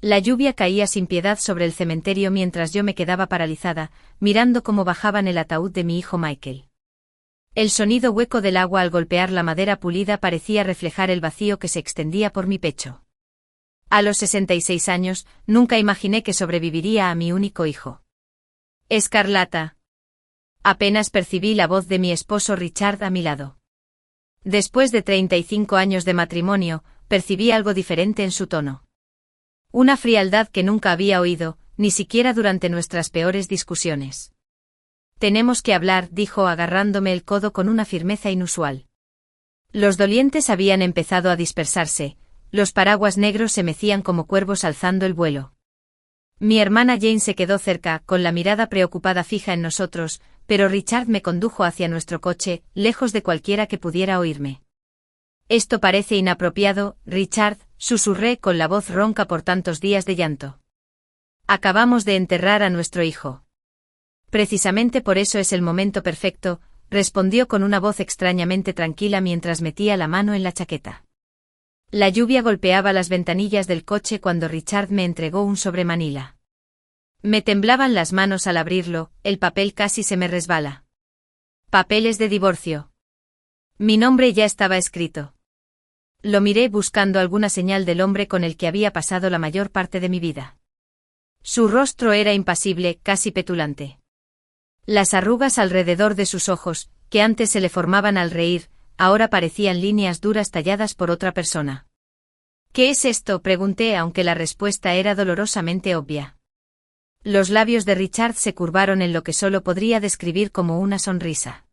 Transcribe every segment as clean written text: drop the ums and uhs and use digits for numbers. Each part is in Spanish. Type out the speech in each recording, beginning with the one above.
La lluvia caía sin piedad sobre el cementerio mientras yo me quedaba paralizada, mirando cómo bajaban el ataúd de mi hijo Michael. El sonido hueco del agua al golpear la madera pulida parecía reflejar el vacío que se extendía por mi pecho. A los 66 años, nunca imaginé que sobreviviría a mi único hijo. Escarlata. Apenas percibí la voz de mi esposo Richard a mi lado. Después de 35 años de matrimonio, percibí algo diferente en su tono. Una frialdad que nunca había oído, ni siquiera durante nuestras peores discusiones. Tenemos que hablar, dijo agarrándome el codo con una firmeza inusual. Los dolientes habían empezado a dispersarse, los paraguas negros se mecían como cuervos alzando el vuelo. Mi hermana Jane se quedó cerca, con la mirada preocupada fija en nosotros, pero Richard me condujo hacia nuestro coche, lejos de cualquiera que pudiera oírme. Esto parece inapropiado, Richard, susurré con la voz ronca por tantos días de llanto. Acabamos de enterrar a nuestro hijo. Precisamente por eso es el momento perfecto, respondió con una voz extrañamente tranquila mientras metía la mano en la chaqueta. La lluvia golpeaba las ventanillas del coche cuando Richard me entregó un sobre manila. Me temblaban las manos al abrirlo, el papel casi se me resbala. Papeles de divorcio. Mi nombre ya estaba escrito. Lo miré buscando alguna señal del hombre con el que había pasado la mayor parte de mi vida. Su rostro era impasible, casi petulante. Las arrugas alrededor de sus ojos, que antes se le formaban al reír, ahora parecían líneas duras talladas por otra persona. ¿Qué es esto?, pregunté, aunque la respuesta era dolorosamente obvia. Los labios de Richard se curvaron en lo que solo podría describir como una sonrisa.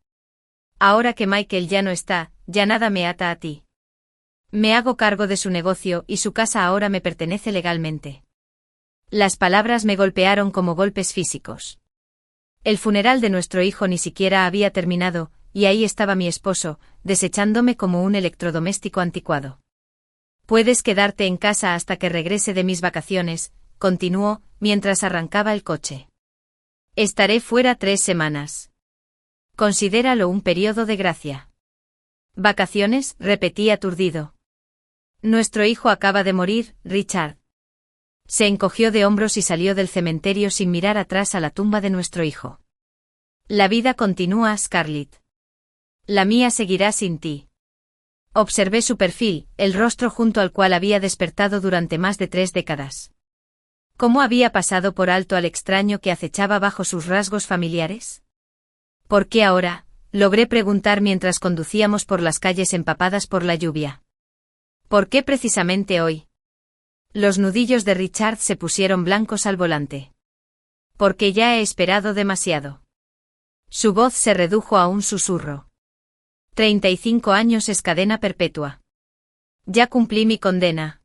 Ahora que Michael ya no está, ya nada me ata a ti. Me hago cargo de su negocio y su casa ahora me pertenece legalmente. Las palabras me golpearon como golpes físicos. El funeral de nuestro hijo ni siquiera había terminado, y ahí estaba mi esposo, desechándome como un electrodoméstico anticuado. Puedes quedarte en casa hasta que regrese de mis vacaciones, continuó, mientras arrancaba el coche. Estaré fuera 3 semanas. Considéralo un periodo de gracia. ¿Vacaciones?, repetí aturdido. Nuestro hijo acaba de morir, Richard. Se encogió de hombros y salió del cementerio sin mirar atrás a la tumba de nuestro hijo. La vida continúa, Scarlett. La mía seguirá sin ti. Observé su perfil, el rostro junto al cual había despertado durante más de 3 décadas. ¿Cómo había pasado por alto al extraño que acechaba bajo sus rasgos familiares? ¿Por qué ahora?, logré preguntar mientras conducíamos por las calles empapadas por la lluvia. ¿Por qué precisamente hoy? Los nudillos de Richard se pusieron blancos al volante. Porque ya he esperado demasiado. Su voz se redujo a un susurro. 35 años es cadena perpetua. Ya cumplí mi condena.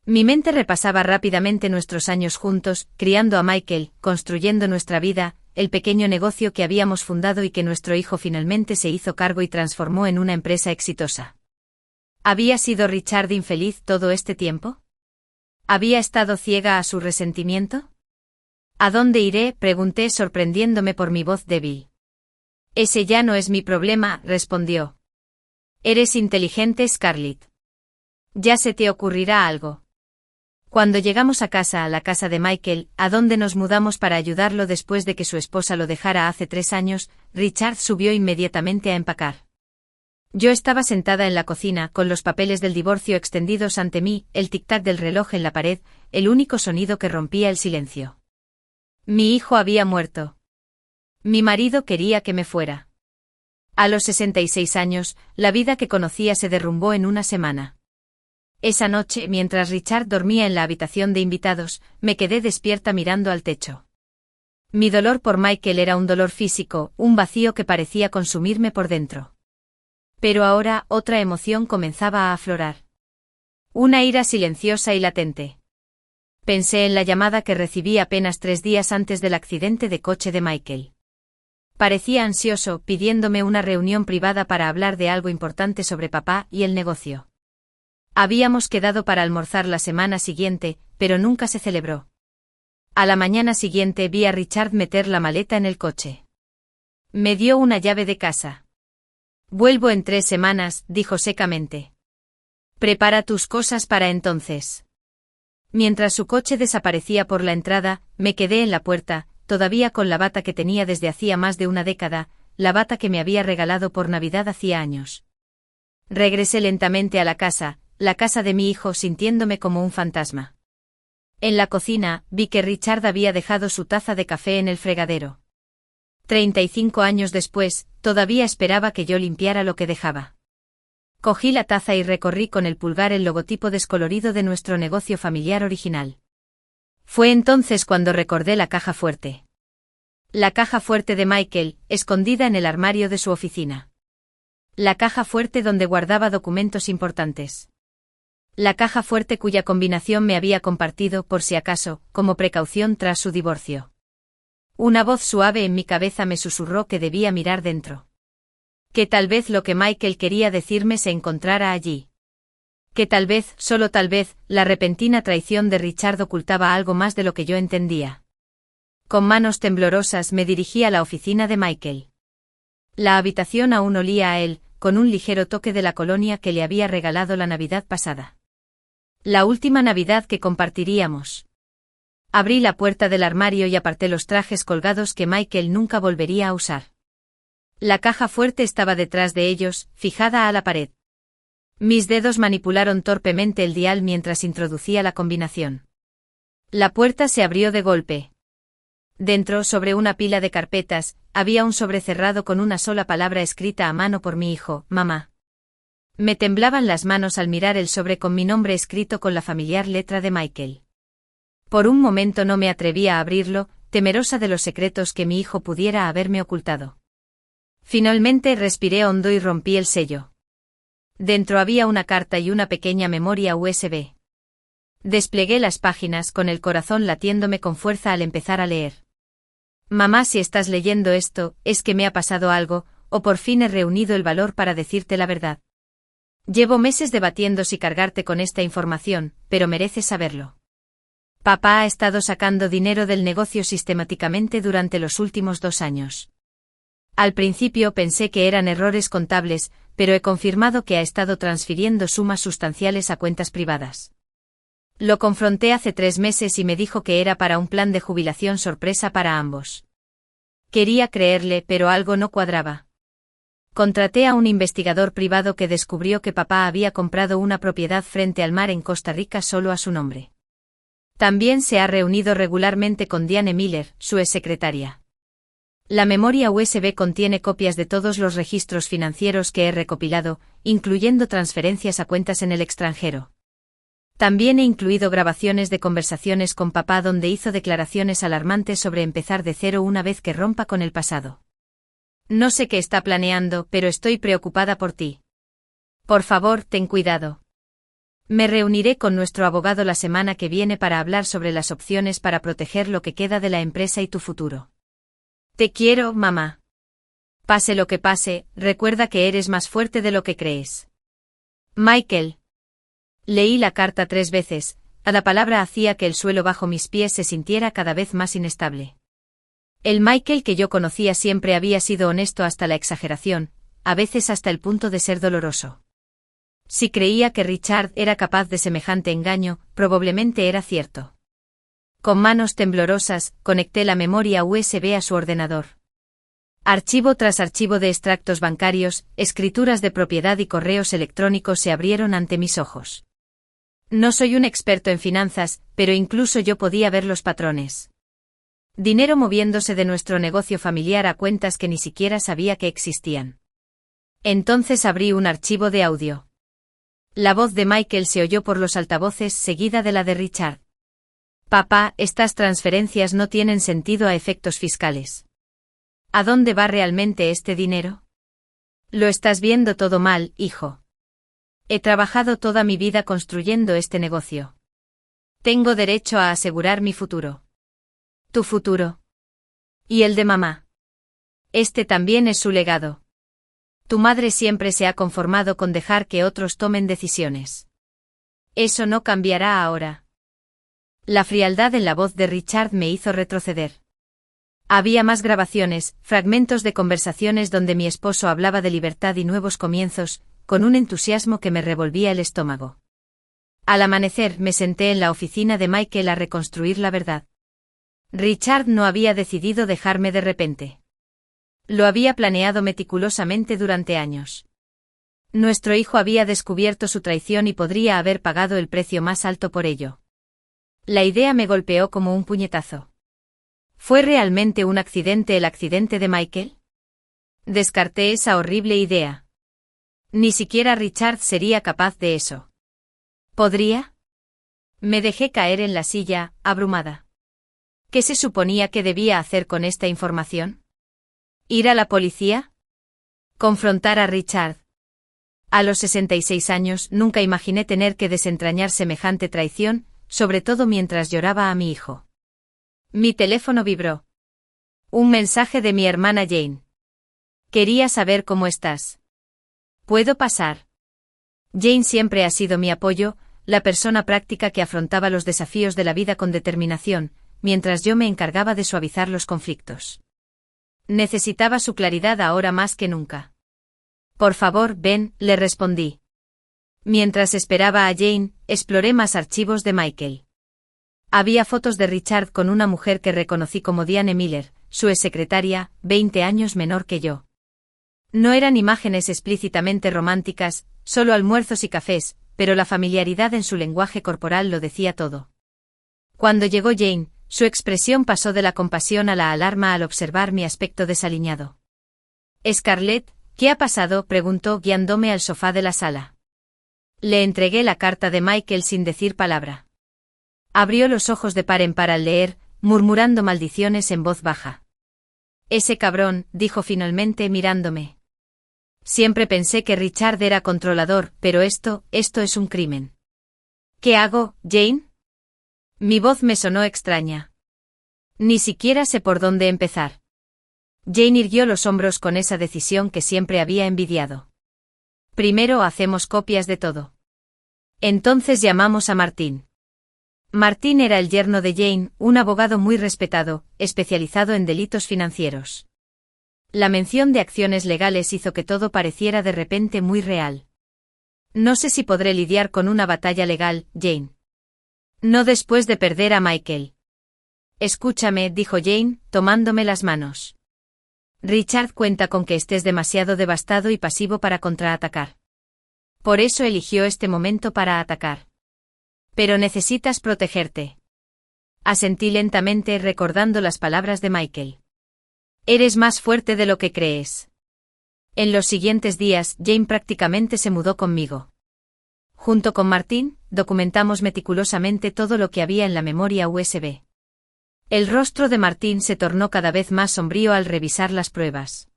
Mi mente repasaba rápidamente nuestros años juntos, criando a Michael, construyendo nuestra vida, el pequeño negocio que habíamos fundado y que nuestro hijo finalmente se hizo cargo y transformó en una empresa exitosa. ¿Había sido Richard infeliz todo este tiempo? ¿Había estado ciega a su resentimiento? ¿A dónde iré?, pregunté sorprendiéndome por mi voz débil. Ese ya no es mi problema, respondió. Eres inteligente, Scarlett. Ya se te ocurrirá algo. Cuando llegamos a la casa de Michael, a donde nos mudamos para ayudarlo después de que su esposa lo dejara hace 3 años, Richard subió inmediatamente a empacar. Yo estaba sentada en la cocina, con los papeles del divorcio extendidos ante mí, el tic-tac del reloj en la pared, el único sonido que rompía el silencio. Mi hijo había muerto. Mi marido quería que me fuera. A los 66 años, la vida que conocía se derrumbó en una semana. Esa noche, mientras Richard dormía en la habitación de invitados, me quedé despierta mirando al techo. Mi dolor por Michael era un dolor físico, un vacío que parecía consumirme por dentro. Pero ahora, otra emoción comenzaba a aflorar. Una ira silenciosa y latente. Pensé en la llamada que recibí apenas 3 días antes del accidente de coche de Michael. Parecía ansioso, pidiéndome una reunión privada para hablar de algo importante sobre papá y el negocio. Habíamos quedado para almorzar la semana siguiente, pero nunca se celebró. A la mañana siguiente vi a Richard meter la maleta en el coche. Me dio una llave de casa. Vuelvo en 3 semanas, dijo secamente. Prepara tus cosas para entonces. Mientras su coche desaparecía por la entrada, me quedé en la puerta, todavía con la bata que tenía desde hacía más de una década, la bata que me había regalado por Navidad hacía años. Regresé lentamente a la casa de mi hijo, sintiéndome como un fantasma. En la cocina, vi que Richard había dejado su taza de café en el fregadero. 35 años después, todavía esperaba que yo limpiara lo que dejaba. Cogí la taza y recorrí con el pulgar el logotipo descolorido de nuestro negocio familiar original. Fue entonces cuando recordé la caja fuerte. La caja fuerte de Michael, escondida en el armario de su oficina. La caja fuerte donde guardaba documentos importantes. La caja fuerte cuya combinación me había compartido, por si acaso, como precaución tras su divorcio. Una voz suave en mi cabeza me susurró que debía mirar dentro. Que tal vez lo que Michael quería decirme se encontrara allí. Que tal vez, solo tal vez, la repentina traición de Richard ocultaba algo más de lo que yo entendía. Con manos temblorosas me dirigí a la oficina de Michael. La habitación aún olía a él, con un ligero toque de la colonia que le había regalado la Navidad pasada. La última Navidad que compartiríamos. Abrí la puerta del armario y aparté los trajes colgados que Michael nunca volvería a usar. La caja fuerte estaba detrás de ellos, fijada a la pared. Mis dedos manipularon torpemente el dial mientras introducía la combinación. La puerta se abrió de golpe. Dentro, sobre una pila de carpetas, había un sobre cerrado con una sola palabra escrita a mano por mi hijo, mamá. Me temblaban las manos al mirar el sobre con mi nombre escrito con la familiar letra de Michael. Por un momento no me atreví a abrirlo, temerosa de los secretos que mi hijo pudiera haberme ocultado. Finalmente respiré hondo y rompí el sello. Dentro había una carta y una pequeña memoria USB. Desplegué las páginas con el corazón latiéndome con fuerza al empezar a leer. Mamá, si estás leyendo esto, es que me ha pasado algo, o por fin he reunido el valor para decirte la verdad. Llevo meses debatiendo si cargarte con esta información, pero mereces saberlo. Papá ha estado sacando dinero del negocio sistemáticamente durante los últimos 2 años. Al principio pensé que eran errores contables, pero he confirmado que ha estado transfiriendo sumas sustanciales a cuentas privadas. Lo confronté hace 3 meses y me dijo que era para un plan de jubilación sorpresa para ambos. Quería creerle, pero algo no cuadraba. Contraté a un investigador privado que descubrió que papá había comprado una propiedad frente al mar en Costa Rica solo a su nombre. También se ha reunido regularmente con Diane Miller, su exsecretaria. La memoria USB contiene copias de todos los registros financieros que he recopilado, incluyendo transferencias a cuentas en el extranjero. También he incluido grabaciones de conversaciones con papá donde hizo declaraciones alarmantes sobre empezar de cero una vez que rompa con el pasado. No sé qué está planeando, pero estoy preocupada por ti. Por favor, ten cuidado. Me reuniré con nuestro abogado la semana que viene para hablar sobre las opciones para proteger lo que queda de la empresa y tu futuro. Te quiero, mamá. Pase lo que pase, recuerda que eres más fuerte de lo que crees. Michael. Leí la carta 3 veces, cada palabra hacía que el suelo bajo mis pies se sintiera cada vez más inestable. El Michael que yo conocía siempre había sido honesto hasta la exageración, a veces hasta el punto de ser doloroso. Si creía que Richard era capaz de semejante engaño, probablemente era cierto. Con manos temblorosas, conecté la memoria USB a su ordenador. Archivo tras archivo de extractos bancarios, escrituras de propiedad y correos electrónicos se abrieron ante mis ojos. No soy un experto en finanzas, pero incluso yo podía ver los patrones. Dinero moviéndose de nuestro negocio familiar a cuentas que ni siquiera sabía que existían. Entonces abrí un archivo de audio. La voz de Michael se oyó por los altavoces seguida de la de Richard. Papá, estas transferencias no tienen sentido a efectos fiscales. ¿A dónde va realmente este dinero? Lo estás viendo todo mal, hijo. He trabajado toda mi vida construyendo este negocio. Tengo derecho a asegurar mi futuro. Tu futuro. Y el de mamá. Este también es su legado. Tu madre siempre se ha conformado con dejar que otros tomen decisiones. Eso no cambiará ahora. La frialdad en la voz de Richard me hizo retroceder. Había más grabaciones, fragmentos de conversaciones donde mi esposo hablaba de libertad y nuevos comienzos, con un entusiasmo que me revolvía el estómago. Al amanecer me senté en la oficina de Michael a reconstruir la verdad. Richard no había decidido dejarme de repente. Lo había planeado meticulosamente durante años. Nuestro hijo había descubierto su traición y podría haber pagado el precio más alto por ello. La idea me golpeó como un puñetazo. ¿Fue realmente un accidente el accidente de Michael? Descarté esa horrible idea. Ni siquiera Richard sería capaz de eso. ¿Podría? Me dejé caer en la silla, abrumada. ¿Qué se suponía que debía hacer con esta información? ¿Ir a la policía? ¿Confrontar a Richard? A los 66 años nunca imaginé tener que desentrañar semejante traición, sobre todo mientras lloraba a mi hijo. Mi teléfono vibró. Un mensaje de mi hermana Jane. Quería saber cómo estás. ¿Puedo pasar? Jane siempre ha sido mi apoyo, la persona práctica que afrontaba los desafíos de la vida con determinación, mientras yo me encargaba de suavizar los conflictos. Necesitaba su claridad ahora más que nunca. Por favor, ven, le respondí. Mientras esperaba a Jane, exploré más archivos de Michael. Había fotos de Richard con una mujer que reconocí como Diane Miller, su exsecretaria, 20 años menor que yo. No eran imágenes explícitamente románticas, solo almuerzos y cafés, pero la familiaridad en su lenguaje corporal lo decía todo. Cuando llegó Jane, su expresión pasó de la compasión a la alarma al observar mi aspecto desaliñado. «Scarlett, ¿qué ha pasado?», preguntó guiándome al sofá de la sala. Le entregué la carta de Michael sin decir palabra. Abrió los ojos de par en par al leer, murmurando maldiciones en voz baja. «Ese cabrón», dijo finalmente mirándome. Siempre pensé que Richard era controlador, pero esto es un crimen. ¿Qué hago, Jane? Mi voz me sonó extraña. Ni siquiera sé por dónde empezar. Jane irguió los hombros con esa decisión que siempre había envidiado. Primero hacemos copias de todo. Entonces llamamos a Martín. Martín era el yerno de Jane, un abogado muy respetado, especializado en delitos financieros. La mención de acciones legales hizo que todo pareciera de repente muy real. No sé si podré lidiar con una batalla legal, Jane. No después de perder a Michael. Escúchame, dijo Jane, tomándome las manos. Richard cuenta con que estés demasiado devastado y pasivo para contraatacar. Por eso eligió este momento para atacar. Pero necesitas protegerte. Asentí lentamente recordando las palabras de Michael. Eres más fuerte de lo que crees. En los siguientes días, Jane prácticamente se mudó conmigo. Junto con Martín, documentamos meticulosamente todo lo que había en la memoria USB. El rostro de Martín se tornó cada vez más sombrío al revisar las pruebas.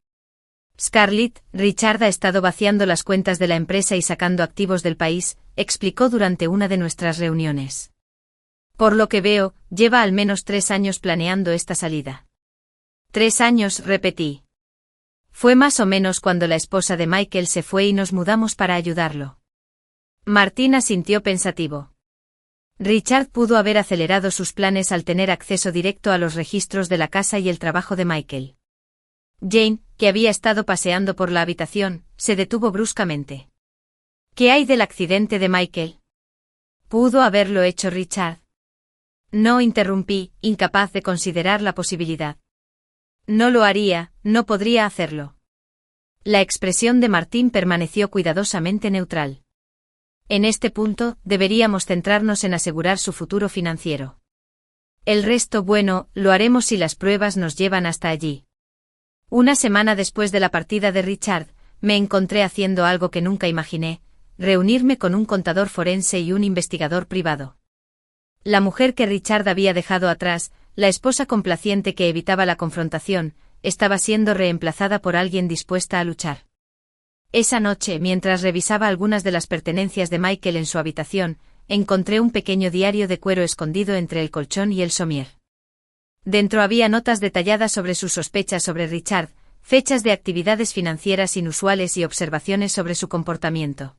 Scarlett, Richard ha estado vaciando las cuentas de la empresa y sacando activos del país, explicó durante una de nuestras reuniones. Por lo que veo, lleva al menos 3 años planeando esta salida. 3 años, repetí. Fue más o menos cuando la esposa de Michael se fue y nos mudamos para ayudarlo. Martín asintió pensativo. Richard pudo haber acelerado sus planes al tener acceso directo a los registros de la casa y el trabajo de Michael. Jane, que había estado paseando por la habitación, se detuvo bruscamente. ¿Qué hay del accidente de Michael? ¿Pudo haberlo hecho Richard? No, interrumpí, incapaz de considerar la posibilidad. No lo haría, no podría hacerlo. La expresión de Martín permaneció cuidadosamente neutral. En este punto, deberíamos centrarnos en asegurar su futuro financiero. El resto, bueno, lo haremos si las pruebas nos llevan hasta allí. Una semana después de la partida de Richard, me encontré haciendo algo que nunca imaginé, reunirme con un contador forense y un investigador privado. La mujer que Richard había dejado atrás, la esposa complaciente que evitaba la confrontación, estaba siendo reemplazada por alguien dispuesta a luchar. Esa noche, mientras revisaba algunas de las pertenencias de Michael en su habitación, encontré un pequeño diario de cuero escondido entre el colchón y el somier. Dentro había notas detalladas sobre sus sospechas sobre Richard, fechas de actividades financieras inusuales y observaciones sobre su comportamiento.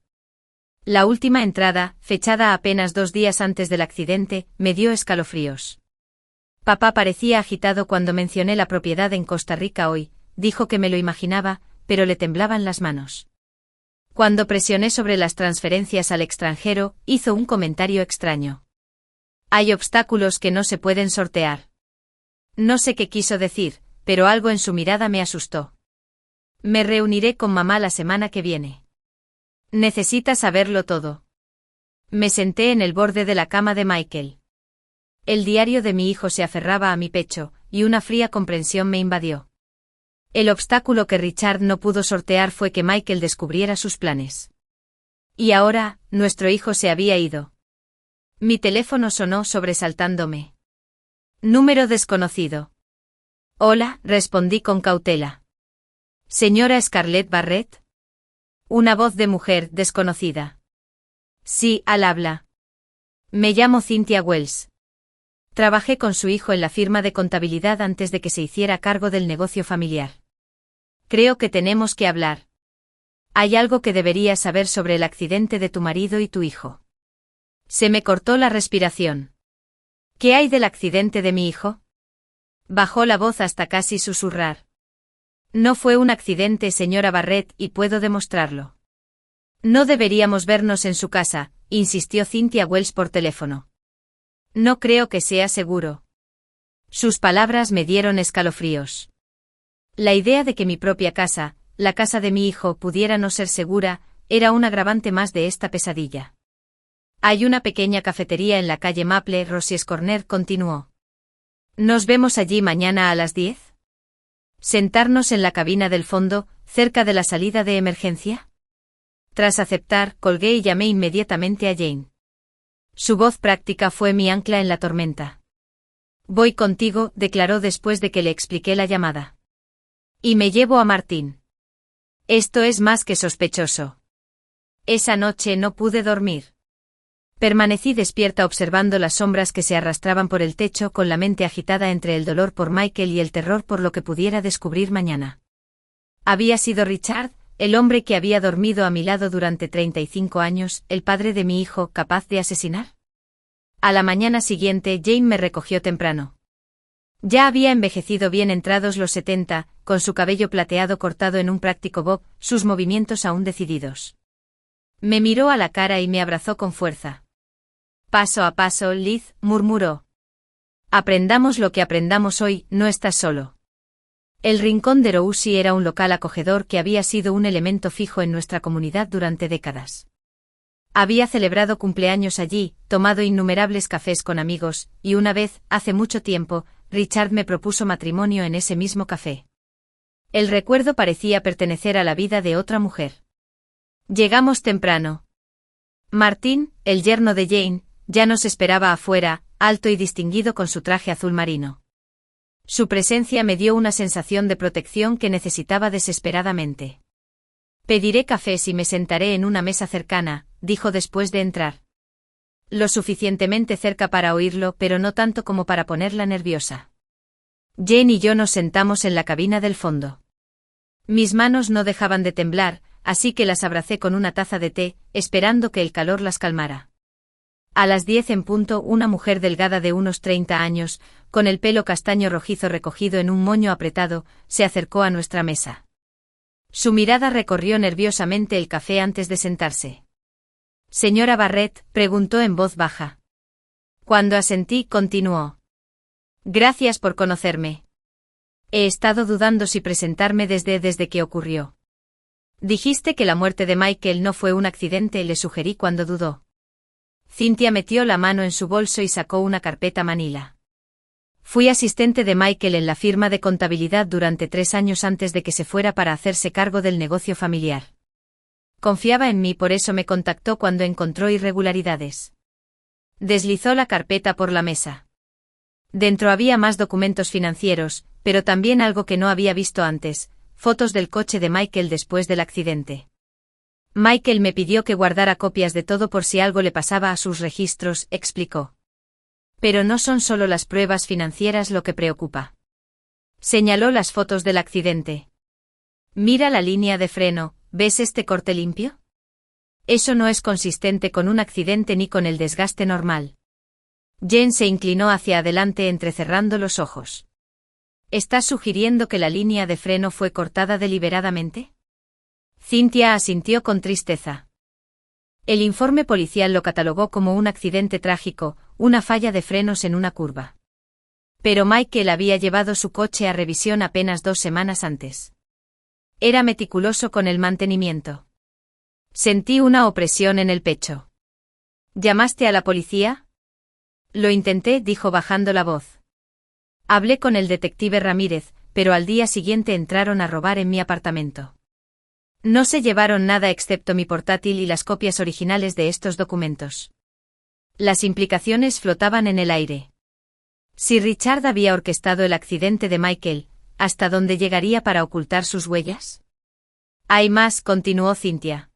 La última entrada, fechada apenas 2 días antes del accidente, me dio escalofríos. Papá parecía agitado cuando mencioné la propiedad en Costa Rica hoy, dijo que me lo imaginaba, pero le temblaban las manos. Cuando presioné sobre las transferencias al extranjero, hizo un comentario extraño. Hay obstáculos que no se pueden sortear. No sé qué quiso decir, pero algo en su mirada me asustó. Me reuniré con mamá la semana que viene. Necesita saberlo todo. Me senté en el borde de la cama de Michael. El diario de mi hijo se aferraba a mi pecho, y una fría comprensión me invadió. El obstáculo que Richard no pudo sortear fue que Michael descubriera sus planes. Y ahora, nuestro hijo se había ido. Mi teléfono sonó sobresaltándome. Número desconocido. Hola, respondí con cautela. ¿Señora Scarlett Barrett? Una voz de mujer desconocida. Sí, al habla. Me llamo Cynthia Wells. Trabajé con su hijo en la firma de contabilidad antes de que se hiciera cargo del negocio familiar. Creo que tenemos que hablar. Hay algo que deberías saber sobre el accidente de tu marido y tu hijo. Se me cortó la respiración. ¿Qué hay del accidente de mi hijo? Bajó la voz hasta casi susurrar. No fue un accidente, señora Barrett, y puedo demostrarlo. No deberíamos vernos en su casa, insistió Cynthia Wells por teléfono. No creo que sea seguro. Sus palabras me dieron escalofríos. La idea de que mi propia casa, la casa de mi hijo, pudiera no ser segura, era un agravante más de esta pesadilla. Hay una pequeña cafetería en la calle Maple, Rosies Corner continuó. ¿Nos vemos allí mañana a las 10? ¿Sentarnos en la cabina del fondo, cerca de la salida de emergencia? Tras aceptar, colgué y llamé inmediatamente a Jane. Su voz práctica fue mi ancla en la tormenta. Voy contigo, declaró después de que le expliqué la llamada. Y me llevo a Martín. Esto es más que sospechoso. Esa noche no pude dormir. Permanecí despierta observando las sombras que se arrastraban por el techo con la mente agitada entre el dolor por Michael y el terror por lo que pudiera descubrir mañana. ¿Había sido Richard, el hombre que había dormido a mi lado durante 35 años, el padre de mi hijo, capaz de asesinar? A la mañana siguiente Jane me recogió temprano. Ya había envejecido bien entrados los 70, con su cabello plateado cortado en un práctico bob, sus movimientos aún decididos. Me miró a la cara y me abrazó con fuerza. Paso a paso, Liz, murmuró. Aprendamos lo que aprendamos hoy, no estás solo. El Rincón de Rousi era un local acogedor que había sido un elemento fijo en nuestra comunidad durante décadas. Había celebrado cumpleaños allí, tomado innumerables cafés con amigos, y una vez, hace mucho tiempo, Richard me propuso matrimonio en ese mismo café. El recuerdo parecía pertenecer a la vida de otra mujer. Llegamos temprano. Martín, el yerno de Jane, ya nos esperaba afuera, alto y distinguido con su traje azul marino. Su presencia me dio una sensación de protección que necesitaba desesperadamente. Pediré cafés y me sentaré en una mesa cercana, dijo después de entrar. Lo suficientemente cerca para oírlo, pero no tanto como para ponerla nerviosa. Jane y yo nos sentamos en la cabina del fondo. Mis manos no dejaban de temblar, así que las abracé con una taza de té, esperando que el calor las calmara. A las 10 en punto, una mujer delgada de unos 30 años, con el pelo castaño rojizo recogido en un moño apretado, se acercó a nuestra mesa. Su mirada recorrió nerviosamente el café antes de sentarse. «Señora Barrett», preguntó en voz baja. Cuando asentí, continuó. «Gracias por conocerme. He estado dudando si presentarme desde que ocurrió. Dijiste que la muerte de Michael no fue un accidente», le sugerí cuando dudó. Cynthia metió la mano en su bolso y sacó una carpeta manila. Fui asistente de Michael en la firma de contabilidad durante 3 años antes de que se fuera para hacerse cargo del negocio familiar. Confiaba en mí, por eso me contactó cuando encontró irregularidades. Deslizó la carpeta por la mesa. Dentro había más documentos financieros, pero también algo que no había visto antes, fotos del coche de Michael después del accidente. Michael me pidió que guardara copias de todo por si algo le pasaba a sus registros, explicó. Pero no son solo las pruebas financieras lo que preocupa. Señaló las fotos del accidente. Mira la línea de freno, ¿ves este corte limpio? Eso no es consistente con un accidente ni con el desgaste normal. Jane se inclinó hacia adelante entrecerrando los ojos. ¿Estás sugiriendo que la línea de freno fue cortada deliberadamente? Cynthia asintió con tristeza. El informe policial lo catalogó como un accidente trágico, una falla de frenos en una curva. Pero Michael había llevado su coche a revisión apenas 2 semanas antes. Era meticuloso con el mantenimiento. Sentí una opresión en el pecho. ¿Llamaste a la policía? Lo intenté, dijo bajando la voz. Hablé con el detective Ramírez, pero al día siguiente entraron a robar en mi apartamento. No se llevaron nada excepto mi portátil y las copias originales de estos documentos. Las implicaciones flotaban en el aire. Si Richard había orquestado el accidente de Michael, ¿hasta dónde llegaría para ocultar sus huellas? Hay más, continuó Cynthia.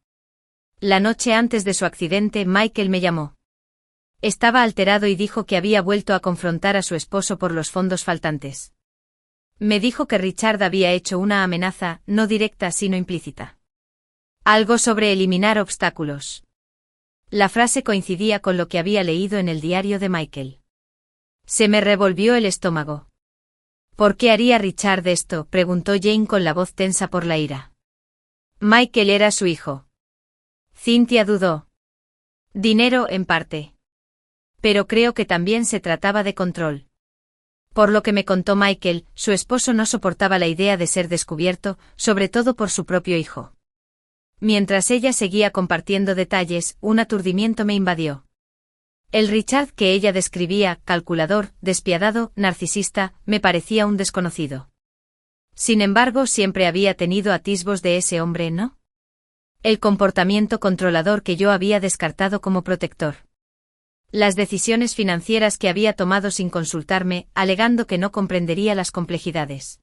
La noche antes de su accidente, Michael me llamó. Estaba alterado y dijo que había vuelto a confrontar a su esposo por los fondos faltantes. Me dijo que Richard había hecho una amenaza, no directa sino implícita. Algo sobre eliminar obstáculos. La frase coincidía con lo que había leído en el diario de Michael. Se me revolvió el estómago. ¿Por qué haría Richard esto?, preguntó Jane con la voz tensa por la ira. Michael era su hijo. Cynthia dudó. Dinero en parte. Pero creo que también se trataba de control. Por lo que me contó Michael, su esposo no soportaba la idea de ser descubierto, sobre todo por su propio hijo. Mientras ella seguía compartiendo detalles, un aturdimiento me invadió. El Richard que ella describía, calculador, despiadado, narcisista, me parecía un desconocido. Sin embargo, siempre había tenido atisbos de ese hombre, ¿no? El comportamiento controlador que yo había descartado como protector. Las decisiones financieras que había tomado sin consultarme, alegando que no comprendería las complejidades.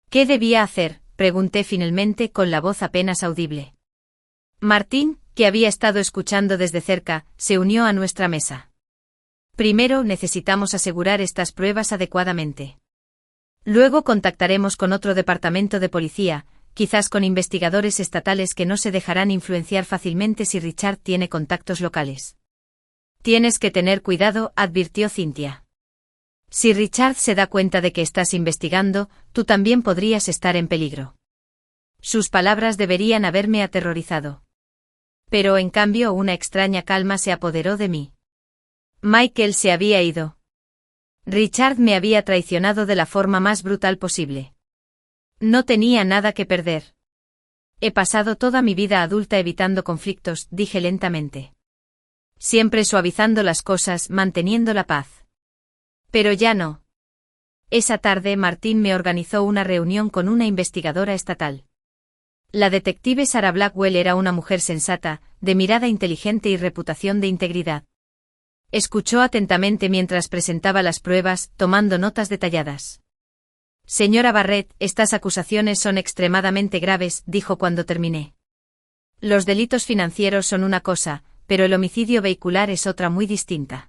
¿Qué debía hacer?, pregunté finalmente con la voz apenas audible. Martín, que había estado escuchando desde cerca, se unió a nuestra mesa. Primero necesitamos asegurar estas pruebas adecuadamente. Luego contactaremos con otro departamento de policía, quizás con investigadores estatales que no se dejarán influenciar fácilmente si Richard tiene contactos locales. Tienes que tener cuidado, advirtió Cynthia. Si Richard se da cuenta de que estás investigando, tú también podrías estar en peligro. Sus palabras deberían haberme aterrorizado. Pero en cambio una extraña calma se apoderó de mí. Michael se había ido. Richard me había traicionado de la forma más brutal posible. No tenía nada que perder. He pasado toda mi vida adulta evitando conflictos, dije lentamente. Siempre suavizando las cosas, manteniendo la paz. Pero ya no. Esa tarde Martín me organizó una reunión con una investigadora estatal. La detective Sarah Blackwell era una mujer sensata, de mirada inteligente y reputación de integridad. Escuchó atentamente mientras presentaba las pruebas, tomando notas detalladas. Señora Barrett, estas acusaciones son extremadamente graves, dijo cuando terminé. Los delitos financieros son una cosa, pero el homicidio vehicular es otra muy distinta.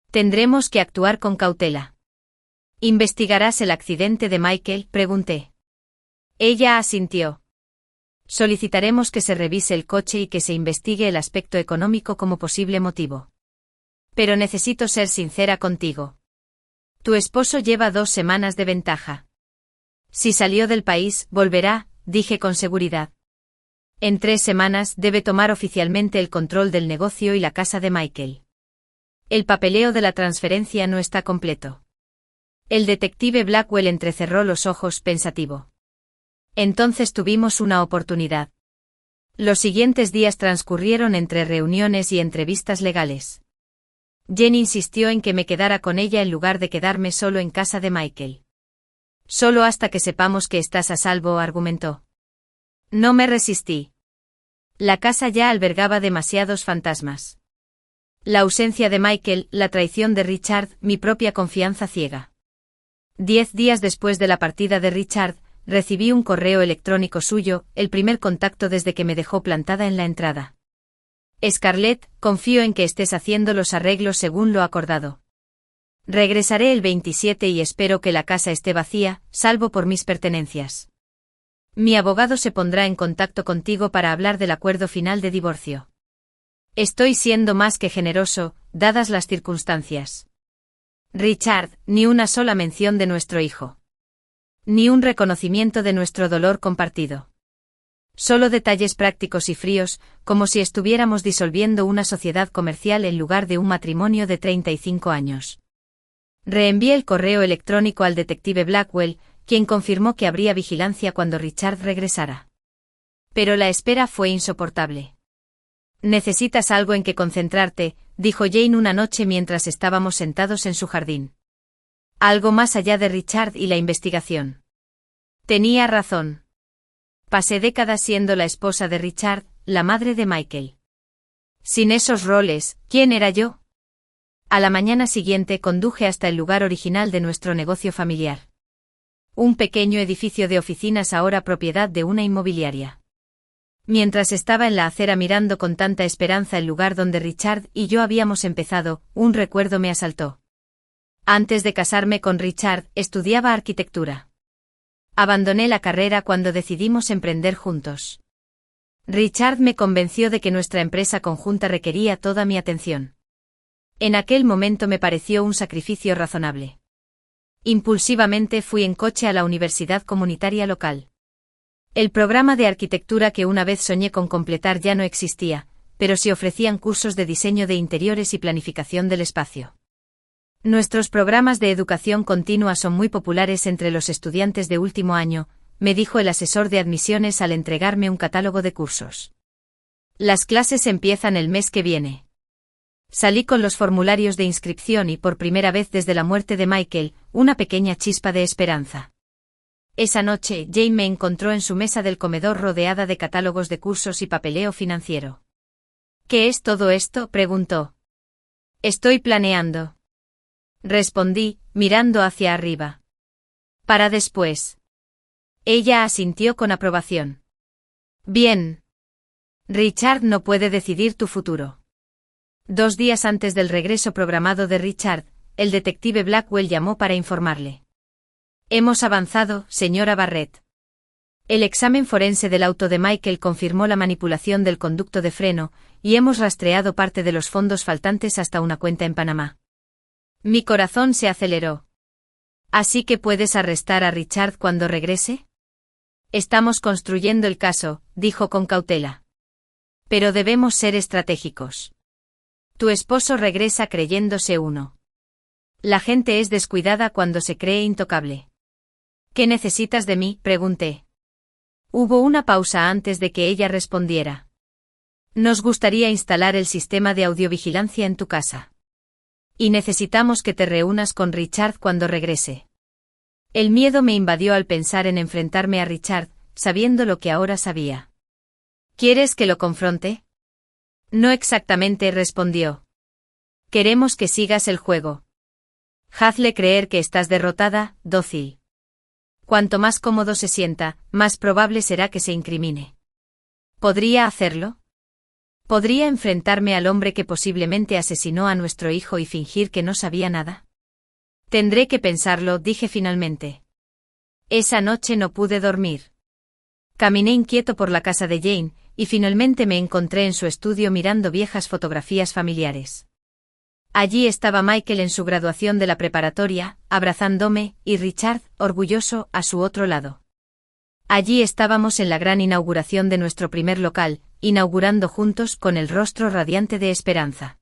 Tendremos que actuar con cautela. ¿Investigarás el accidente de Michael?, pregunté. Ella asintió. Solicitaremos que se revise el coche y que se investigue el aspecto económico como posible motivo. Pero necesito ser sincera contigo. Tu esposo lleva 2 semanas de ventaja. Si salió del país, volverá, dije con seguridad. En 3 semanas debe tomar oficialmente el control del negocio y la casa de Michael. El papeleo de la transferencia no está completo. El detective Blackwell entrecerró los ojos pensativo. Entonces tuvimos una oportunidad. Los siguientes días transcurrieron entre reuniones y entrevistas legales. Jen insistió en que me quedara con ella en lugar de quedarme solo en casa de Michael. Solo hasta que sepamos que estás a salvo, argumentó. No me resistí. La casa ya albergaba demasiados fantasmas. La ausencia de Michael, la traición de Richard, mi propia confianza ciega. 10 días después de la partida de Richard, recibí un correo electrónico suyo, el primer contacto desde que me dejó plantada en la entrada. Scarlett, confío en que estés haciendo los arreglos según lo acordado. Regresaré el 27 y espero que la casa esté vacía, salvo por mis pertenencias. Mi abogado se pondrá en contacto contigo para hablar del acuerdo final de divorcio. Estoy siendo más que generoso, dadas las circunstancias. Richard, ni una sola mención de nuestro hijo. Ni un reconocimiento de nuestro dolor compartido. Solo detalles prácticos y fríos, como si estuviéramos disolviendo una sociedad comercial en lugar de un matrimonio de 35 años. Reenvié el correo electrónico al detective Blackwell, quien confirmó que habría vigilancia cuando Richard regresara. Pero la espera fue insoportable. Necesitas algo en que concentrarte, dijo Jane una noche mientras estábamos sentados en su jardín. Algo más allá de Richard y la investigación. Tenía razón. Pasé décadas siendo la esposa de Richard, la madre de Michael. Sin esos roles, ¿quién era yo? A la mañana siguiente conduje hasta el lugar original de nuestro negocio familiar. Un pequeño edificio de oficinas ahora propiedad de una inmobiliaria. Mientras estaba en la acera mirando con tanta esperanza el lugar donde Richard y yo habíamos empezado, un recuerdo me asaltó. Antes de casarme con Richard, estudiaba arquitectura. Abandoné la carrera cuando decidimos emprender juntos. Richard me convenció de que nuestra empresa conjunta requería toda mi atención. En aquel momento me pareció un sacrificio razonable. Impulsivamente fui en coche a la universidad comunitaria local. El programa de arquitectura que una vez soñé con completar ya no existía, pero sí ofrecían cursos de diseño de interiores y planificación del espacio. Nuestros programas de educación continua son muy populares entre los estudiantes de último año, me dijo el asesor de admisiones al entregarme un catálogo de cursos. Las clases empiezan el mes que viene. Salí con los formularios de inscripción y por primera vez desde la muerte de Michael, una pequeña chispa de esperanza. Esa noche, Jane me encontró en su mesa del comedor rodeada de catálogos de cursos y papeleo financiero. ¿Qué es todo esto?, preguntó. Estoy planeando. Respondí, mirando hacia arriba. Para después. Ella asintió con aprobación. Bien. Richard no puede decidir tu futuro. 2 días antes del regreso programado de Richard, el detective Blackwell llamó para informarle. Hemos avanzado, señora Barrett. El examen forense del auto de Michael confirmó la manipulación del conducto de freno, y hemos rastreado parte de los fondos faltantes hasta una cuenta en Panamá. Mi corazón se aceleró. ¿Así que puedes arrestar a Richard cuando regrese? Estamos construyendo el caso, dijo con cautela. Pero debemos ser estratégicos. Tu esposo regresa creyéndose uno. La gente es descuidada cuando se cree intocable. ¿Qué necesitas de mí?, pregunté. Hubo una pausa antes de que ella respondiera. Nos gustaría instalar el sistema de audiovigilancia en tu casa. Y necesitamos que te reúnas con Richard cuando regrese. El miedo me invadió al pensar en enfrentarme a Richard, sabiendo lo que ahora sabía. ¿Quieres que lo confronte? No exactamente, respondió. Queremos que sigas el juego. Hazle creer que estás derrotada, dócil. Cuanto más cómodo se sienta, más probable será que se incrimine. ¿Podría hacerlo? ¿Podría enfrentarme al hombre que posiblemente asesinó a nuestro hijo y fingir que no sabía nada? Tendré que pensarlo, dije finalmente. Esa noche no pude dormir. Caminé inquieto por la casa de Jane, y finalmente me encontré en su estudio mirando viejas fotografías familiares. Allí estaba Michael en su graduación de la preparatoria, abrazándome, y Richard, orgulloso, a su otro lado. Allí estábamos en la gran inauguración de nuestro primer local, inaugurando juntos con el rostro radiante de esperanza.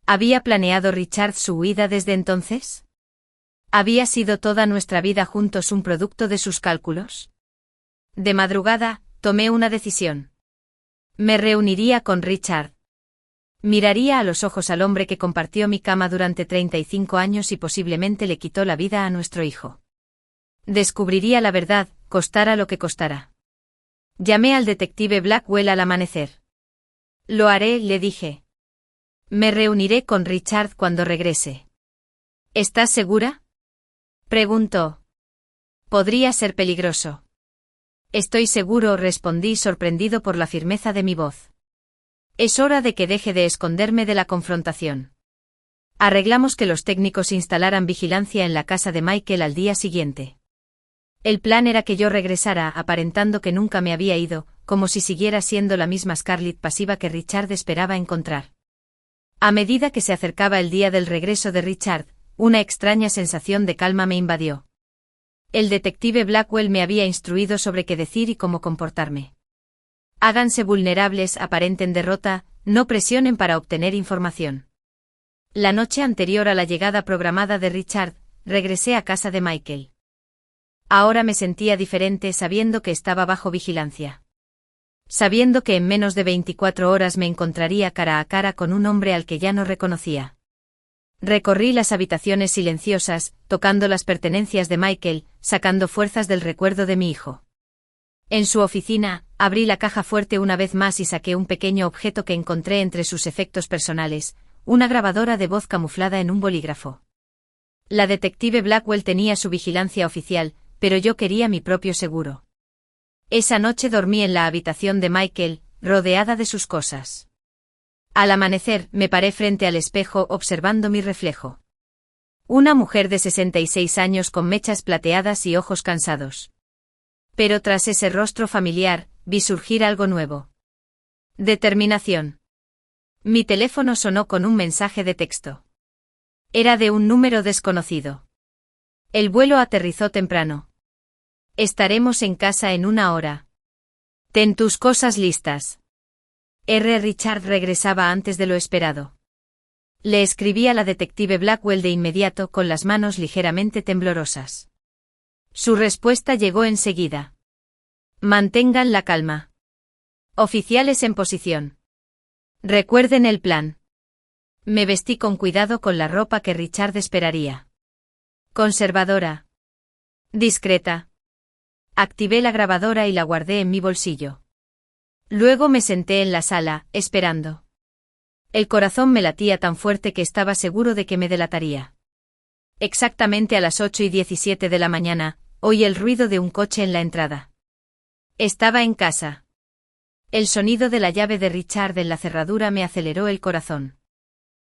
¿Había planeado Richard su huida desde entonces? ¿Había sido toda nuestra vida juntos un producto de sus cálculos? De madrugada, tomé una decisión. Me reuniría con Richard. Miraría a los ojos al hombre que compartió mi cama durante 35 años y posiblemente le quitó la vida a nuestro hijo. Descubriría la verdad, costara lo que costara. Llamé al detective Blackwell al amanecer. Lo haré, le dije. Me reuniré con Richard cuando regrese. ¿Estás segura?, preguntó. Podría ser peligroso. Estoy seguro, respondí sorprendido por la firmeza de mi voz. Es hora de que deje de esconderme de la confrontación. Arreglamos que los técnicos instalaran vigilancia en la casa de Michael al día siguiente. El plan era que yo regresara aparentando que nunca me había ido, como si siguiera siendo la misma Scarlett pasiva que Richard esperaba encontrar. A medida que se acercaba el día del regreso de Richard, una extraña sensación de calma me invadió. El detective Blackwell me había instruido sobre qué decir y cómo comportarme. Háganse vulnerables, aparenten derrota, no presionen para obtener información. La noche anterior a la llegada programada de Richard, regresé a casa de Michael. Ahora me sentía diferente sabiendo que estaba bajo vigilancia. Sabiendo que en menos de 24 horas me encontraría cara a cara con un hombre al que ya no reconocía. Recorrí las habitaciones silenciosas, tocando las pertenencias de Michael, sacando fuerzas del recuerdo de mi hijo. En su oficina, abrí la caja fuerte una vez más y saqué un pequeño objeto que encontré entre sus efectos personales, una grabadora de voz camuflada en un bolígrafo. La detective Blackwell tenía su vigilancia oficial, pero yo quería mi propio seguro. Esa noche dormí en la habitación de Michael, rodeada de sus cosas. Al amanecer, me paré frente al espejo observando mi reflejo. Una mujer de 66 años con mechas plateadas y ojos cansados. Pero tras ese rostro familiar, vi surgir algo nuevo. Determinación. Mi teléfono sonó con un mensaje de texto. Era de un número desconocido. El vuelo aterrizó temprano. Estaremos en casa en 1 hora. Ten tus cosas listas. Richard regresaba antes de lo esperado. Le escribí a la detective Blackwell de inmediato con las manos ligeramente temblorosas. Su respuesta llegó enseguida. Mantengan la calma. Oficiales en posición. Recuerden el plan. Me vestí con cuidado con la ropa que Richard esperaría. Conservadora. Discreta. Activé la grabadora y la guardé en mi bolsillo. Luego me senté en la sala, esperando. El corazón me latía tan fuerte que estaba seguro de que me delataría. Exactamente a las 8:17 de la mañana, oí el ruido de un coche en la entrada. Estaba en casa. El sonido de la llave de Richard en la cerradura me aceleró el corazón.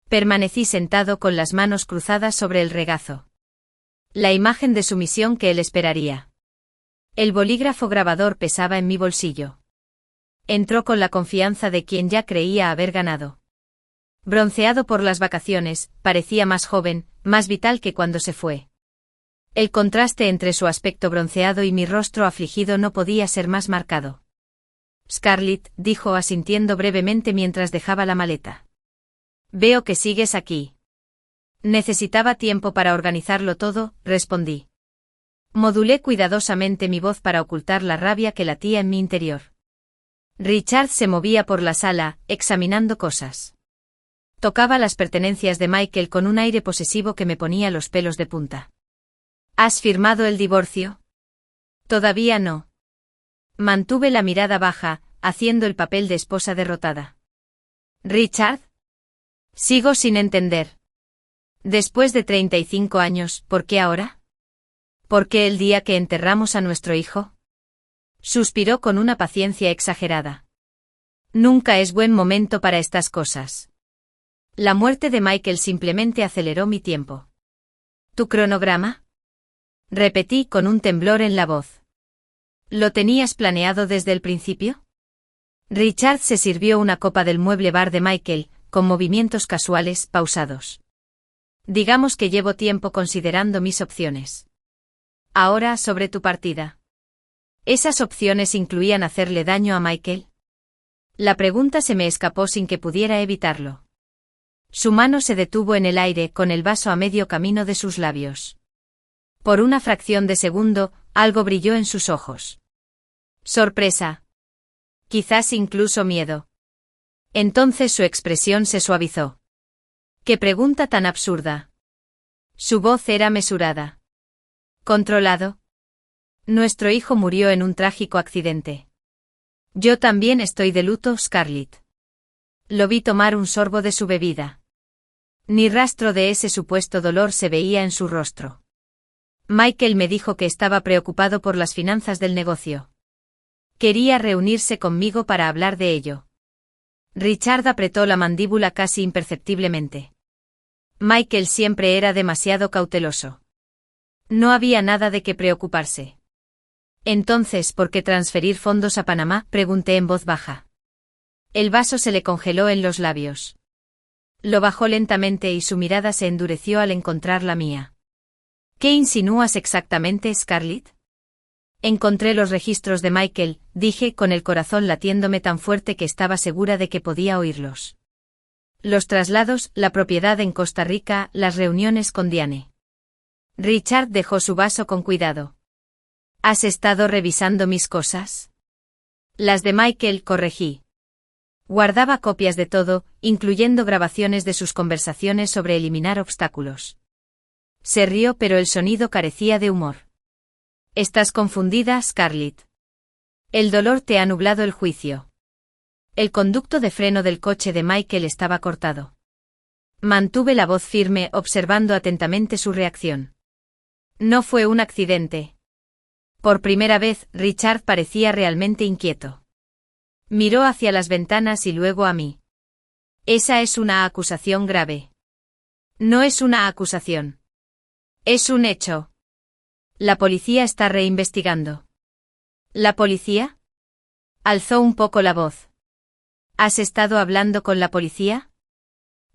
Permanecí sentado con las manos cruzadas sobre el regazo. La imagen de sumisión que él esperaría. El bolígrafo grabador pesaba en mi bolsillo. Entró con la confianza de quien ya creía haber ganado. Bronceado por las vacaciones, parecía más joven, más vital que cuando se fue. El contraste entre su aspecto bronceado y mi rostro afligido no podía ser más marcado. Scarlett, dijo asintiendo brevemente mientras dejaba la maleta. Veo que sigues aquí. Necesitaba tiempo para organizarlo todo, respondí. Modulé cuidadosamente mi voz para ocultar la rabia que latía en mi interior. Richard se movía por la sala, examinando cosas. Tocaba las pertenencias de Michael con un aire posesivo que me ponía los pelos de punta. ¿Has firmado el divorcio? Todavía no. Mantuve la mirada baja, haciendo el papel de esposa derrotada. ¿Richard? Sigo sin entender. Después de 35 años, ¿por qué ahora? ¿Por qué el día que enterramos a nuestro hijo? Suspiró con una paciencia exagerada. Nunca es buen momento para estas cosas. La muerte de Michael simplemente aceleró mi tiempo. ¿Tu cronograma? Repetí con un temblor en la voz. ¿Lo tenías planeado desde el principio? Richard se sirvió una copa del mueble bar de Michael, con movimientos casuales, pausados. Digamos que llevo tiempo considerando mis opciones. Ahora sobre tu partida. ¿Esas opciones incluían hacerle daño a Michael? La pregunta se me escapó sin que pudiera evitarlo. Su mano se detuvo en el aire con el vaso a medio camino de sus labios. Por una fracción de segundo, algo brilló en sus ojos. Sorpresa. Quizás incluso miedo. Entonces su expresión se suavizó. ¡Qué pregunta tan absurda! Su voz era mesurada. ¿Controlado? Nuestro hijo murió en un trágico accidente. Yo también estoy de luto, Scarlett. Lo vi tomar un sorbo de su bebida. Ni rastro de ese supuesto dolor se veía en su rostro. Michael me dijo que estaba preocupado por las finanzas del negocio. Quería reunirse conmigo para hablar de ello. Richard apretó la mandíbula casi imperceptiblemente. Michael siempre era demasiado cauteloso. No había nada de qué preocuparse. Entonces, ¿por qué transferir fondos a Panamá?, pregunté en voz baja. El vaso se le congeló en los labios. Lo bajó lentamente y su mirada se endureció al encontrar la mía. ¿Qué insinúas exactamente, Scarlett? Encontré los registros de Michael, dije con el corazón latiéndome tan fuerte que estaba segura de que podía oírlos. Los traslados, la propiedad en Costa Rica, las reuniones con Diane. Richard dejó su vaso con cuidado. ¿Has estado revisando mis cosas? Las de Michael, corregí. Guardaba copias de todo, incluyendo grabaciones de sus conversaciones sobre eliminar obstáculos. Se rió, pero el sonido carecía de humor. Estás confundida, Scarlett. El dolor te ha nublado el juicio. El conducto de freno del coche de Michael estaba cortado. Mantuve la voz firme, observando atentamente su reacción. No fue un accidente. Por primera vez, Richard parecía realmente inquieto. Miró hacia las ventanas y luego a mí. Esa es una acusación grave. No es una acusación. Es un hecho. La policía está reinvestigando. ¿La policía? Alzó un poco la voz. ¿Has estado hablando con la policía?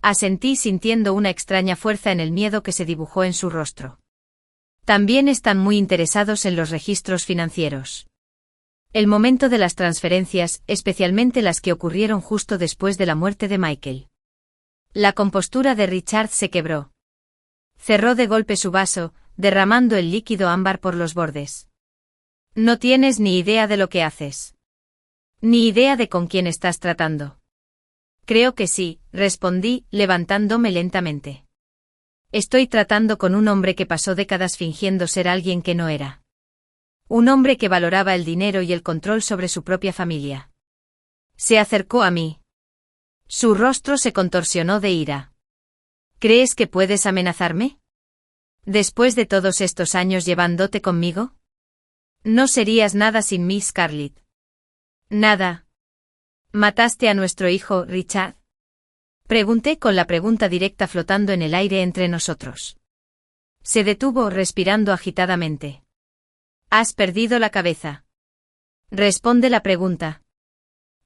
Asentí sintiendo una extraña fuerza en el miedo que se dibujó en su rostro. También están muy interesados en los registros financieros. El momento de las transferencias, especialmente las que ocurrieron justo después de la muerte de Michael. La compostura de Richard se quebró. Cerró de golpe su vaso, derramando el líquido ámbar por los bordes. No tienes ni idea de lo que haces. Ni idea de con quién estás tratando. Creo que sí, respondí, levantándome lentamente. Estoy tratando con un hombre que pasó décadas fingiendo ser alguien que no era. Un hombre que valoraba el dinero y el control sobre su propia familia. Se acercó a mí. Su rostro se contorsionó de ira. ¿Crees que puedes amenazarme? ¿Después de todos estos años llevándote conmigo? No serías nada sin mí, Scarlett. Nada. ¿Mataste a nuestro hijo, Richard? Pregunté con la pregunta directa flotando en el aire entre nosotros. Se detuvo, respirando agitadamente. ¿Has perdido la cabeza? Responde la pregunta.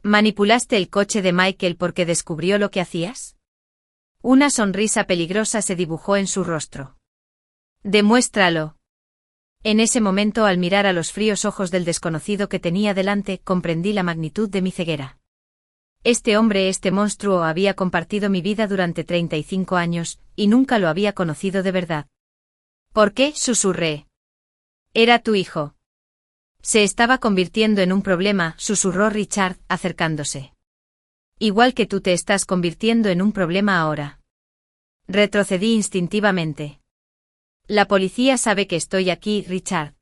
¿Manipulaste el coche de Michael porque descubrió lo que hacías? Una sonrisa peligrosa se dibujó en su rostro. Demuéstralo. En ese momento, al mirar a los fríos ojos del desconocido que tenía delante, comprendí la magnitud de mi ceguera. Este hombre, este monstruo, había compartido mi vida durante 35 años, y nunca lo había conocido de verdad. ¿Por qué? Susurré. Era tu hijo. Se estaba convirtiendo en un problema, susurró Richard, acercándose. Igual que tú te estás convirtiendo en un problema ahora. Retrocedí instintivamente. La policía sabe que estoy aquí, Richard.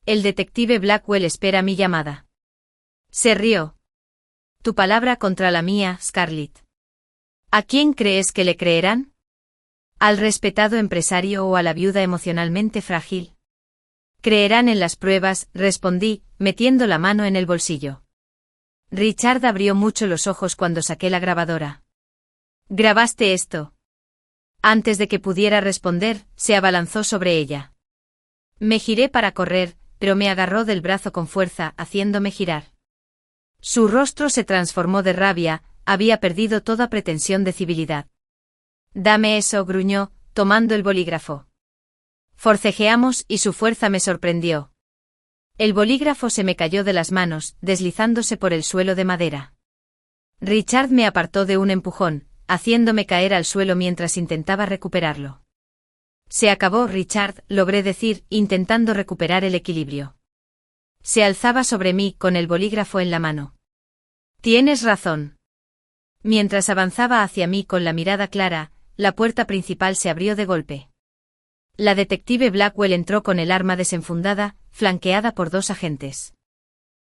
El detective Blackwell espera mi llamada. Se rió. Tu palabra contra la mía, Scarlett. ¿A quién crees que le creerán? ¿Al respetado empresario o a la viuda emocionalmente frágil? Creerán en las pruebas, respondí, metiendo la mano en el bolsillo. Richard abrió mucho los ojos cuando saqué la grabadora. ¿Grabaste esto? Antes de que pudiera responder, se abalanzó sobre ella. Me giré para correr, pero me agarró del brazo con fuerza, haciéndome girar. Su rostro se transformó de rabia, había perdido toda pretensión de civilidad. Dame eso, gruñó, tomando el bolígrafo. Forcejeamos y su fuerza me sorprendió. El bolígrafo se me cayó de las manos, deslizándose por el suelo de madera. Richard me apartó de un empujón, haciéndome caer al suelo mientras intentaba recuperarlo. Se acabó, Richard, logré decir, intentando recuperar el equilibrio. Se alzaba sobre mí con el bolígrafo en la mano. Tienes razón. Mientras avanzaba hacia mí con la mirada clara, la puerta principal se abrió de golpe. La detective Blackwell entró con el arma desenfundada, flanqueada por 2 agentes.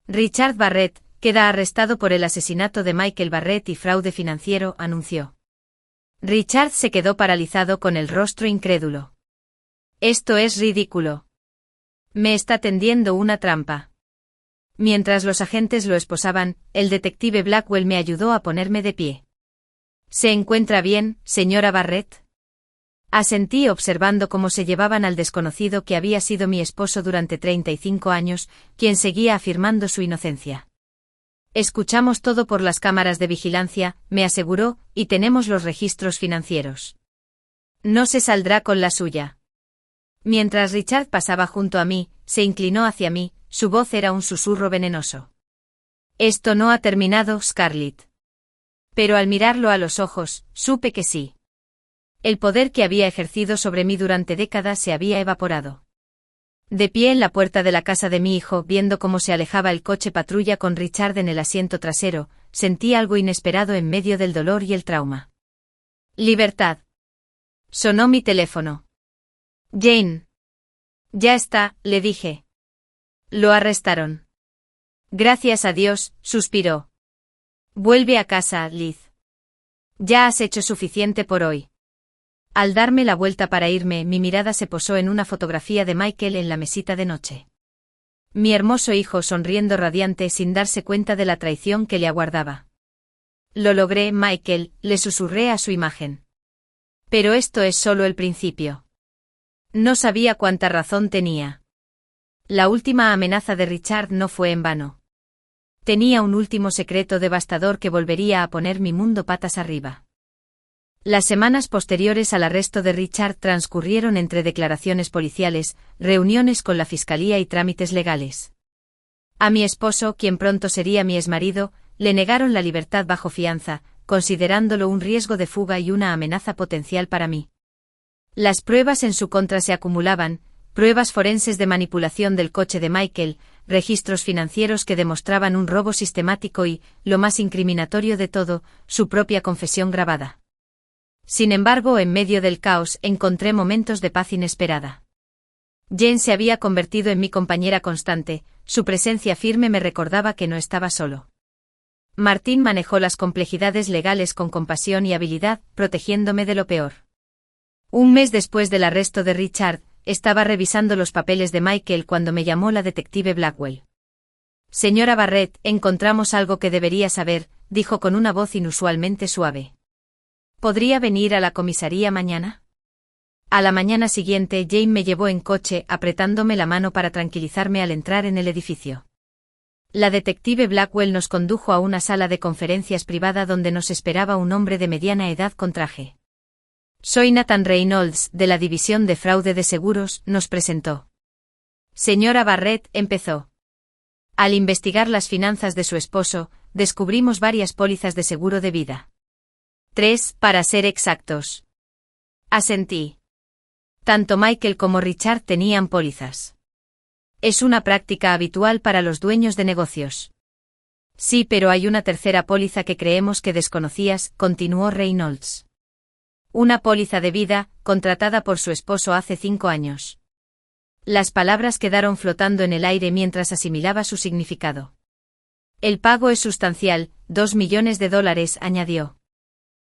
Richard Barrett queda arrestado por el asesinato de Michael Barrett y fraude financiero, anunció. Richard se quedó paralizado con el rostro incrédulo. Esto es ridículo. Me está tendiendo una trampa. Mientras los agentes lo esposaban, el detective Blackwell me ayudó a ponerme de pie. ¿Se encuentra bien, señora Barrett? Asentí observando cómo se llevaban al desconocido que había sido mi esposo durante 35 años, quien seguía afirmando su inocencia. Escuchamos todo por las cámaras de vigilancia, me aseguró, y tenemos los registros financieros. No se saldrá con la suya. Mientras Richard pasaba junto a mí, se inclinó hacia mí, su voz era un susurro venenoso. Esto no ha terminado, Scarlett. Pero al mirarlo a los ojos, supe que sí. El poder que había ejercido sobre mí durante décadas se había evaporado. De pie en la puerta de la casa de mi hijo, viendo cómo se alejaba el coche patrulla con Richard en el asiento trasero, sentí algo inesperado en medio del dolor y el trauma. Libertad. Sonó mi teléfono. Jane. Ya está, le dije. Lo arrestaron. Gracias a Dios, suspiró. Vuelve a casa, Liz. Ya has hecho suficiente por hoy. Al darme la vuelta para irme, mi mirada se posó en una fotografía de Michael en la mesita de noche. Mi hermoso hijo sonriendo radiante sin darse cuenta de la traición que le aguardaba. Lo logré, Michael, le susurré a su imagen. Pero esto es solo el principio. No sabía cuánta razón tenía. La última amenaza de Richard no fue en vano. Tenía un último secreto devastador que volvería a poner mi mundo patas arriba. Las semanas posteriores al arresto de Richard transcurrieron entre declaraciones policiales, reuniones con la fiscalía y trámites legales. A mi esposo, quien pronto sería mi exmarido, le negaron la libertad bajo fianza, considerándolo un riesgo de fuga y una amenaza potencial para mí. Las pruebas en su contra se acumulaban, pruebas forenses de manipulación del coche de Michael, registros financieros que demostraban un robo sistemático y, lo más incriminatorio de todo, su propia confesión grabada. Sin embargo, en medio del caos, encontré momentos de paz inesperada. Jane se había convertido en mi compañera constante, su presencia firme me recordaba que no estaba solo. Martín manejó las complejidades legales con compasión y habilidad, protegiéndome de lo peor. Un mes después del arresto de Richard, estaba revisando los papeles de Michael cuando me llamó la detective Blackwell. Señora Barrett, encontramos algo que debería saber, dijo con una voz inusualmente suave. ¿Podría venir a la comisaría mañana? A la mañana siguiente, Jane me llevó en coche, apretándome la mano para tranquilizarme al entrar en el edificio. La detective Blackwell nos condujo a una sala de conferencias privada donde nos esperaba un hombre de mediana edad con traje. Soy Nathan Reynolds, de la División de Fraude de Seguros, nos presentó. Señora Barrett, empezó. Al investigar las finanzas de su esposo, descubrimos varias pólizas de seguro de vida. 3, para ser exactos. Asentí. Tanto Michael como Richard tenían pólizas. Es una práctica habitual para los dueños de negocios. Sí, pero hay una tercera póliza que creemos que desconocías, continuó Reynolds. Una póliza de vida, contratada por su esposo hace 5 años. Las palabras quedaron flotando en el aire mientras asimilaba su significado. El pago es sustancial, $2 millones, añadió.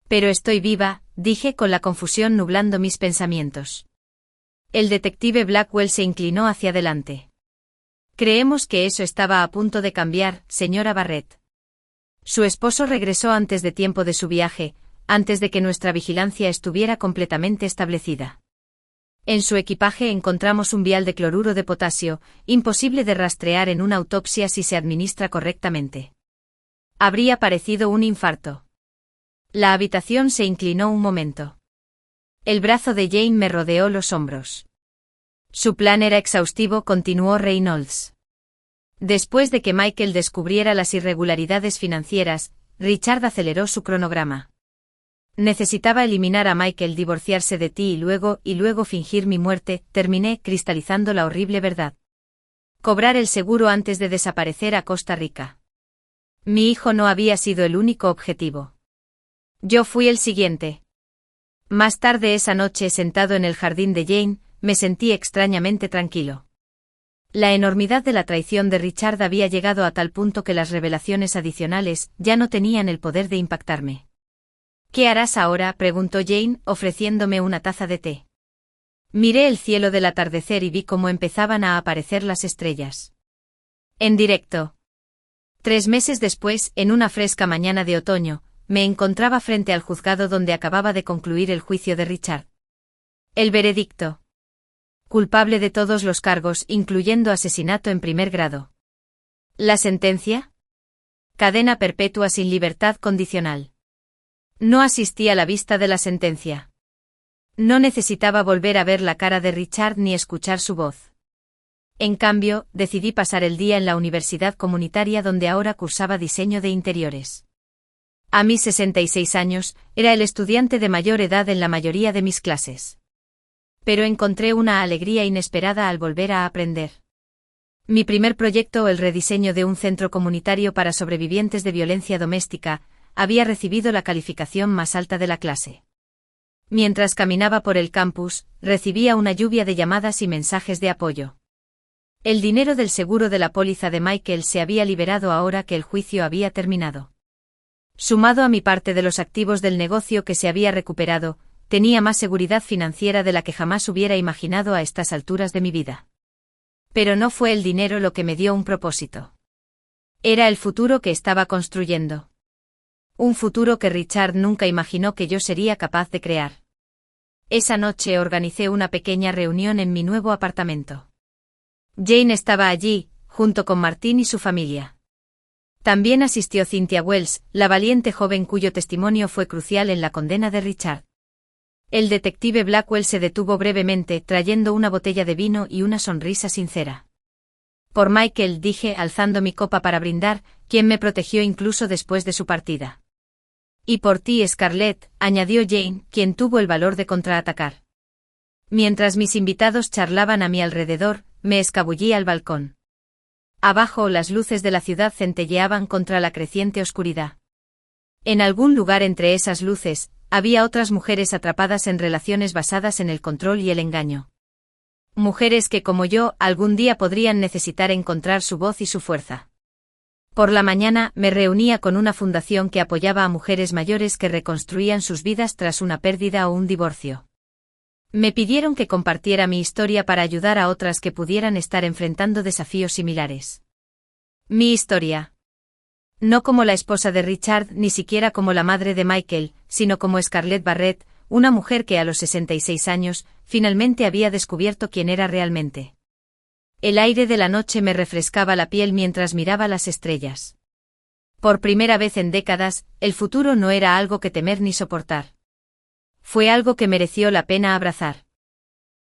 Pero estoy viva, dije con la confusión nublando mis pensamientos. El detective Blackwell se inclinó hacia adelante. Creemos que eso estaba a punto de cambiar, señora Barrett. Su esposo regresó antes de tiempo de su viaje, antes de que nuestra vigilancia estuviera completamente establecida. En su equipaje encontramos un vial de cloruro de potasio, imposible de rastrear en una autopsia si se administra correctamente. Habría parecido un infarto. La habitación se inclinó un momento. El brazo de Jane me rodeó los hombros. Su plan era exhaustivo, continuó Reynolds. Después de que Michael descubriera las irregularidades financieras, Richard aceleró su cronograma. Necesitaba eliminar a Michael, divorciarse de ti y luego fingir mi muerte, terminé cristalizando la horrible verdad. Cobrar el seguro antes de desaparecer a Costa Rica. Mi hijo no había sido el único objetivo. Yo fui el siguiente. Más tarde esa noche, sentado en el jardín de Jane, me sentí extrañamente tranquilo. La enormidad de la traición de Richard había llegado a tal punto que las revelaciones adicionales ya no tenían el poder de impactarme. ¿Qué harás ahora?, preguntó Jane, ofreciéndome una taza de té. Miré el cielo del atardecer y vi cómo empezaban a aparecer las estrellas. En directo. 3 meses después, en una fresca mañana de otoño, me encontraba frente al juzgado donde acababa de concluir el juicio de Richard. El veredicto. Culpable de todos los cargos, incluyendo asesinato en primer grado. ¿La sentencia? Cadena perpetua sin libertad condicional. No asistí a la vista de la sentencia. No necesitaba volver a ver la cara de Richard ni escuchar su voz. En cambio, decidí pasar el día en la universidad comunitaria donde ahora cursaba diseño de interiores. A mis 66 años, era el estudiante de mayor edad en la mayoría de mis clases. Pero encontré una alegría inesperada al volver a aprender. Mi primer proyecto, el rediseño de un centro comunitario para sobrevivientes de violencia doméstica, había recibido la calificación más alta de la clase. Mientras caminaba por el campus, recibía una lluvia de llamadas y mensajes de apoyo. El dinero del seguro de la póliza de Michael se había liberado ahora que el juicio había terminado. Sumado a mi parte de los activos del negocio que se había recuperado, tenía más seguridad financiera de la que jamás hubiera imaginado a estas alturas de mi vida. Pero no fue el dinero lo que me dio un propósito. Era el futuro que estaba construyendo. Un futuro que Richard nunca imaginó que yo sería capaz de crear. Esa noche organicé una pequeña reunión en mi nuevo apartamento. Jane estaba allí, junto con Martín y su familia. También asistió Cynthia Wells, la valiente joven cuyo testimonio fue crucial en la condena de Richard. El detective Blackwell se detuvo brevemente, trayendo una botella de vino y una sonrisa sincera. Por Michael, dije, alzando mi copa para brindar, quien me protegió incluso después de su partida. Y por ti, Scarlett, añadió Jane, quien tuvo el valor de contraatacar. Mientras mis invitados charlaban a mi alrededor, me escabullí al balcón. Abajo, las luces de la ciudad centelleaban contra la creciente oscuridad. En algún lugar entre esas luces, había otras mujeres atrapadas en relaciones basadas en el control y el engaño. Mujeres que, como yo, algún día podrían necesitar encontrar su voz y su fuerza. Por la mañana, me reunía con una fundación que apoyaba a mujeres mayores que reconstruían sus vidas tras una pérdida o un divorcio. Me pidieron que compartiera mi historia para ayudar a otras que pudieran estar enfrentando desafíos similares. Mi historia. No como la esposa de Richard, ni siquiera como la madre de Michael, sino como Scarlett Barrett, una mujer que a los 66 años, finalmente había descubierto quién era realmente. El aire de la noche me refrescaba la piel mientras miraba las estrellas. Por primera vez en décadas, el futuro no era algo que temer ni soportar. Fue algo que mereció la pena abrazar.